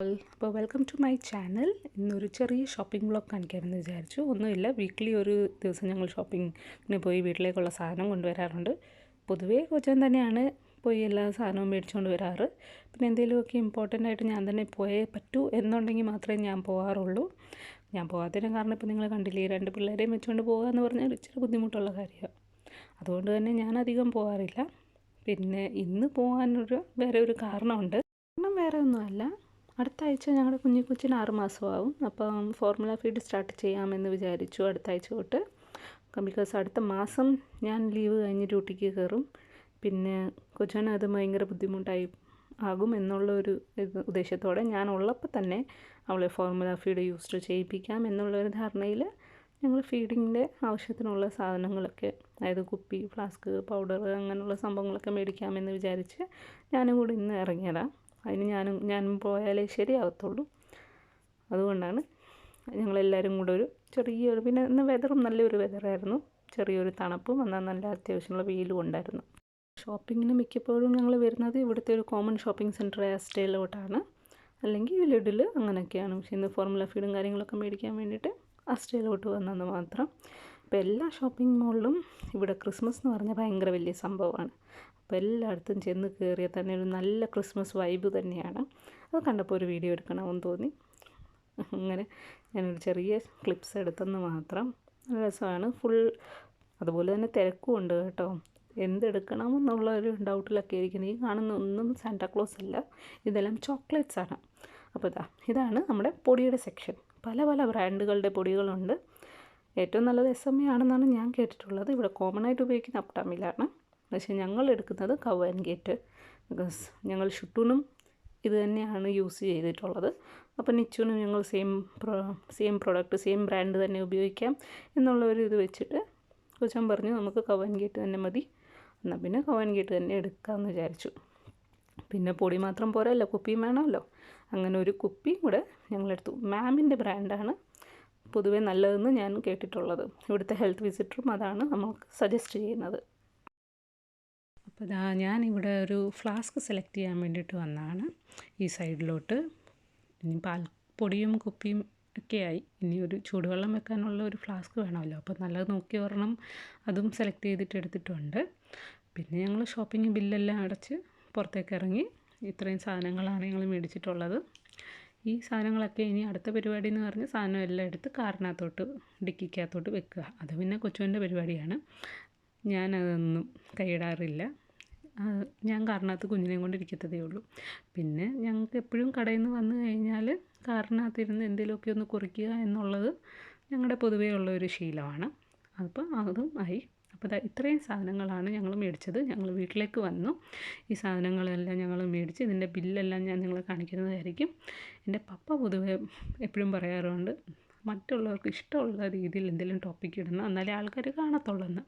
അപ്പോൾ welcome to my channel. ഇന്നൊരു ചെറിയ ഷോപ്പിംഗ് വ്ളോഗ് കാണിക്കാമെന്ന് വിചാരിച്ചു. ഒന്നുമില്ല, വീക്ക്ലി ഒരു ദിവസം ഞങ്ങൾ ഷോപ്പിങ്ങിന് പോയി വീട്ടിലേക്കുള്ള സാധനം കൊണ്ടുവരാറുണ്ട്. പൊതുവേ കൊച്ചൻ തന്നെയാണ് പോയി എല്ലാ സാധനവും മേടിച്ചുകൊണ്ട് വരാറ്. പിന്നെ എന്തെങ്കിലുമൊക്കെ ഇമ്പോർട്ടൻ്റ് ആയിട്ട് ഞാൻ തന്നെ പോയേ പറ്റൂ എന്നുണ്ടെങ്കിൽ മാത്രമേ ഞാൻ പോകാറുള്ളൂ. ഞാൻ പോകാത്തതിന് കാരണം ഇപ്പോൾ നിങ്ങൾ കണ്ടില്ലേ, 2 പിള്ളേരെയും വെച്ചുകൊണ്ട് പോകുക എന്ന് പറഞ്ഞാൽ ഇച്ചിരി ബുദ്ധിമുട്ടുള്ള കാര്യമാണ്. അതുകൊണ്ട് തന്നെ ഞാൻ അധികം പോകാറില്ല. പിന്നെ ഇന്ന് പോകാനൊരു വേറെ ഒരു കാരണമുണ്ട്. കാരണം വേറെ ഒന്നുമല്ല, അടുത്ത ആഴ്ച ഞങ്ങളുടെ കുഞ്ഞിന് 6 മാസമാവും. അപ്പം ഫോർമുല ഫീഡ് സ്റ്റാർട്ട് ചെയ്യാമെന്ന് വിചാരിച്ചു അടുത്ത ആഴ്ച തൊട്ട്. ബിക്കോസ് അടുത്ത മാസം ഞാൻ ലീവ് കഴിഞ്ഞ് ഡ്യൂട്ടിക്ക് കയറും. പിന്നെ കൊച്ചിന് അത് ഭയങ്കര ബുദ്ധിമുട്ടായി ആകും എന്നുള്ള ഒരു ഉദ്ദേശത്തോടെ ഞാൻ ഉള്ളപ്പോൾ തന്നെ അവളെ ഫോർമുല ഫീഡ് യൂസ് ചെയ്യിപ്പിക്കാം എന്നുള്ളൊരു ധാരണയിൽ ഞങ്ങൾ ഫീഡിങ്ങിൻ്റെ ആവശ്യത്തിനുള്ള സാധനങ്ങളൊക്കെ, അതായത് കുപ്പി, ഫ്ലാസ്ക്, പൗഡർ അങ്ങനെയുള്ള സംഭവങ്ങളൊക്കെ മേടിക്കാമെന്ന് വിചാരിച്ച് ഞാനും കൂടി ഇന്ന് ഇറങ്ങിയതാണ്. അതിന് ഞാനും പോയാലേ ശരിയാകത്തുള്ളൂ. അതുകൊണ്ടാണ് ഞങ്ങളെല്ലാവരും കൂടെ ഒരു ചെറിയൊരു, പിന്നെ ഇന്ന് വെതറും നല്ലൊരു വെതറായിരുന്നു, ചെറിയൊരു തണുപ്പും എന്നാൽ നല്ല അത്യാവശ്യമുള്ള വെയിലും ഉണ്ടായിരുന്നു. ഷോപ്പിങ്ങിന് മിക്കപ്പോഴും ഞങ്ങൾ വരുന്നത് ഇവിടുത്തെ ഒരു കോമൺ ഷോപ്പിംഗ് സെൻറ്റർ അസ്റ്റേയിലോട്ടാണ്, അല്ലെങ്കിൽ ലിഡിൽ അങ്ങനെയൊക്കെയാണ്. പക്ഷേ ഇന്ന് ഫോർമുല ഫീഡും കാര്യങ്ങളൊക്കെ മേടിക്കാൻ വേണ്ടിയിട്ട് അസ്റ്റേയിലോട്ട് വന്നത് മാത്രം. ഇപ്പോൾ എല്ലാ ഷോപ്പിംഗ് മോളിലും ഇവിടെ ക്രിസ്മസ് എന്ന് പറഞ്ഞാൽ ഭയങ്കര വലിയ സംഭവമാണ്. അപ്പോൾ എല്ലായിടത്തും ചെന്ന് കയറിയാൽ തന്നെ ഒരു നല്ല ക്രിസ്മസ് വൈബ് തന്നെയാണ്. അത് കണ്ടപ്പോൾ ഒരു വീഡിയോ എടുക്കണമെന്ന് തോന്നി. അങ്ങനെ ഞാനൊരു ചെറിയ ക്ലിപ്സ് എടുത്തെന്ന് മാത്രം. രസമാണ് ഫുൾ. അതുപോലെ തന്നെ തിരക്കും ഉണ്ട് കേട്ടോ. എന്തെടുക്കണം ഒരു ഡൗട്ടിലൊക്കെ ഇരിക്കുന്നത്. ഈ കാണുന്ന ഒന്നും സാന്റാക്ലോസ് അല്ല, ഇതെല്ലാം ചോക്ലേറ്റ്സ് ആണ്. അപ്പോൾ ഇതാണ് നമ്മുടെ പൊടിയുടെ സെക്ഷൻ. പല പല ബ്രാൻഡുകളുടെ പൊടികളുണ്ട്. ഏറ്റവും നല്ലത് SMA ആണെന്നാണ് ഞാൻ കേട്ടിട്ടുള്ളത്. ഇവിടെ കോമൺ ആയിട്ട് ഉപയോഗിക്കുന്ന അപ്റ്റാമിലാണ്. പക്ഷേ ഞങ്ങൾ എടുക്കുന്നത് കൗ ആൻഡ് ഗേറ്റ്. ബിക്കോസ് ഞങ്ങൾ ഷുട്ടൂനും ഇത് തന്നെയാണ് യൂസ് ചെയ്തിട്ടുള്ളത്. അപ്പോൾ നിച്ചുനും ഞങ്ങൾ സെയിം പ്രോഡക്റ്റ്, സെയിം ബ്രാൻഡ് തന്നെ ഉപയോഗിക്കാം എന്നുള്ളൊരു ഇത് വെച്ചിട്ട് കൊച്ചൻ പറഞ്ഞു നമുക്ക് കൗ ആൻഡ് ഗേറ്റ് തന്നെ മതി, എന്നാൽ പിന്നെ കൗ ആൻഡ് ഗേറ്റ് തന്നെ എടുക്കാമെന്ന് വിചാരിച്ചു. പിന്നെ പൊടി മാത്രം പോരല്ലോ, കുപ്പിയും വേണമല്ലോ. അങ്ങനെ ഒരു കുപ്പി കൂടെ ഞങ്ങളെടുത്തു. മാമിൻ്റെ ബ്രാൻഡാണ് പൊതുവേ നല്ലതെന്ന് ഞാൻ കേട്ടിട്ടുള്ളത്. ഇവിടുത്തെ ഹെൽത്ത് വിസിറ്ററും അതാണ് നമുക്ക് സജസ്റ്റ് ചെയ്യുന്നത്. അപ്പോൾ ഞാനിവിടെ ഒരു ഫ്ലാസ്ക് സെലക്ട് ചെയ്യാൻ വേണ്ടിയിട്ട് വന്നതാണ് ഈ സൈഡിലോട്ട്. ഇനി പാൽപ്പൊടിയും കുപ്പിയും ഒക്കെയായി, ഇനി ഒരു ചൂടുവെള്ളം വെക്കാനുള്ള ഒരു ഫ്ലാസ്ക് വേണമല്ലോ. അപ്പോൾ നല്ലത് നോക്കി ഒരെണ്ണം അതും സെലക്ട് ചെയ്തിട്ട് എടുത്തിട്ടുണ്ട്. പിന്നെ ഞങ്ങൾ ഷോപ്പിംഗ് ബില്ലെല്ലാം അടച്ച് പുറത്തേക്ക് ഇറങ്ങി. ഇത്രയും സാധനങ്ങളാണ് ഞങ്ങൾ മേടിച്ചിട്ടുള്ളത്. ഈ സാധനങ്ങളൊക്കെ ഇനി അടുത്ത പരിപാടി എന്ന് പറഞ്ഞ് സാധനം എല്ലാം എടുത്ത് കാറിനകത്തോട്ട്, ഡിക്കിക്കകത്തോട്ട് വെക്കുക. അത് പിന്നെ കൊച്ചുവിൻ്റെ പരിപാടിയാണ്. ഞാനതൊന്നും കൈയിടാറില്ല. ഞാൻ കാറിനകത്ത് കുഞ്ഞിനെയും കൊണ്ടിരിക്കത്തതേ ഉള്ളൂ. പിന്നെ ഞങ്ങൾക്ക് എപ്പോഴും കടയിൽ നിന്ന് വന്നു കഴിഞ്ഞാൽ കാറിനകത്തിരുന്ന് എന്തെങ്കിലുമൊക്കെ ഒന്ന് കുറിക്കുക എന്നുള്ളത് ഞങ്ങളുടെ പൊതുവേ ഉള്ളൊരു ശീലമാണ്. അപ്പോൾ അതും ആയി. അപ്പോൾ ഇത്രയും സാധനങ്ങളാണ് ഞങ്ങൾ മേടിച്ചത്. ഞങ്ങൾ വീട്ടിലേക്ക് വന്നു. ഈ സാധനങ്ങളെല്ലാം ഞങ്ങൾ മേടിച്ച് ഇതിൻ്റെ ബില്ലെല്ലാം ഞാൻ നിങ്ങളെ കാണിക്കുന്നതായിരിക്കും. എൻ്റെ പപ്പ പൊതുവേ എപ്പോഴും പറയാറുണ്ട് മറ്റുള്ളവർക്ക് ഇഷ്ടമുള്ള രീതിയിൽ എന്തെങ്കിലും ടോപ്പിക്ക് ഇടണം, എന്നാലേ ആൾക്കാർ കാണത്തുള്ളെന്ന്.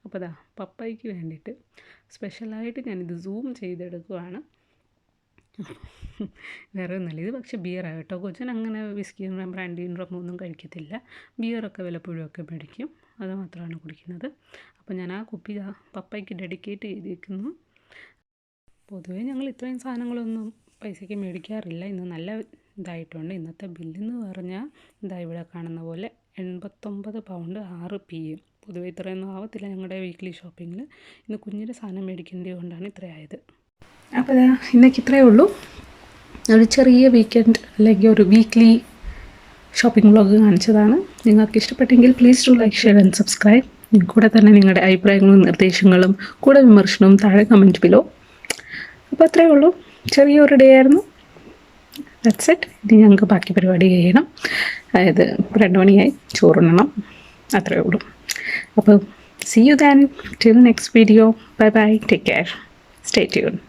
അപ്പോൾ പപ്പയ്ക്ക് വേണ്ടിയിട്ട് സ്പെഷ്യലായിട്ട് ഞാനിത് സൂം ചെയ്തെടുക്കുവാണ്. വേറെ ഒന്നുമില്ല, ഇത് പക്ഷേ ബിയറാണ് കേട്ടോ. കൊച്ചൻ അങ്ങനെ വിസ്കിയും ബ്രാൻഡിയും റമ്മും കഴിക്കത്തില്ല. ബിയറൊക്കെ വല്ലപ്പോഴുമൊക്കെ മേടിക്കും, അത് മാത്രമാണ് കുടിക്കുന്നത്. അപ്പോൾ ഞാൻ ആ കുപ്പി പപ്പയ്ക്ക് ഡെഡിക്കേറ്റ് ചെയ്തിരിക്കുന്നു. പൊതുവേ ഞങ്ങൾ ഇത്രയും സാധനങ്ങളൊന്നും പൈസയ്ക്ക് മേടിക്കാറില്ല. ഇന്ന് നല്ല ഇതായിട്ടുണ്ട്. ഇന്നത്തെ ബില്ലെന്ന് പറഞ്ഞാൽ ഇവിടെ കാണുന്ന പോലെ 89 പൗണ്ട് 6 PM. പൊതുവേ ഇത്രയൊന്നും ആവത്തില്ല ഞങ്ങളുടെ വീക്ക്ലി ഷോപ്പിങ്ങിൽ. ഇന്ന് കുഞ്ഞിൻ്റെ സാധനം മേടിക്കേണ്ടത് കൊണ്ടാണ് ഇത്രയായത്. അപ്പോൾ ഇന്നേക്ക് ഇത്രയേ ഉള്ളൂ. ഒരു ചെറിയ വീക്കെൻഡ് അല്ലെങ്കിൽ ഒരു വീക്ക്ലി ഷോപ്പിംഗ് വ്ളോഗ് കാണിച്ചതാണ്. നിങ്ങൾക്ക് ഇഷ്ടപ്പെട്ടെങ്കിൽ please to like, share and subscribe. കൂടെ തന്നെ നിങ്ങളുടെ അഭിപ്രായങ്ങളും നിർദ്ദേശങ്ങളും കൂടെ വിമർശനവും താഴെ കമൻറ്റ് ബിലോ. അപ്പോൾ അത്രയേ ഉള്ളൂ, ചെറിയൊരു ഡേ ആയിരുന്നു. That's it. ഇനി ഞങ്ങൾക്ക് ബാക്കി പരിപാടി ചെയ്യണം. അതായത് 2 മണിയായി, ചോറുണ്ണണം. അത്രയേ ഉള്ളൂ. അപ്പോൾ see you then. Till next video. Bye bye. Take care. Stay tuned.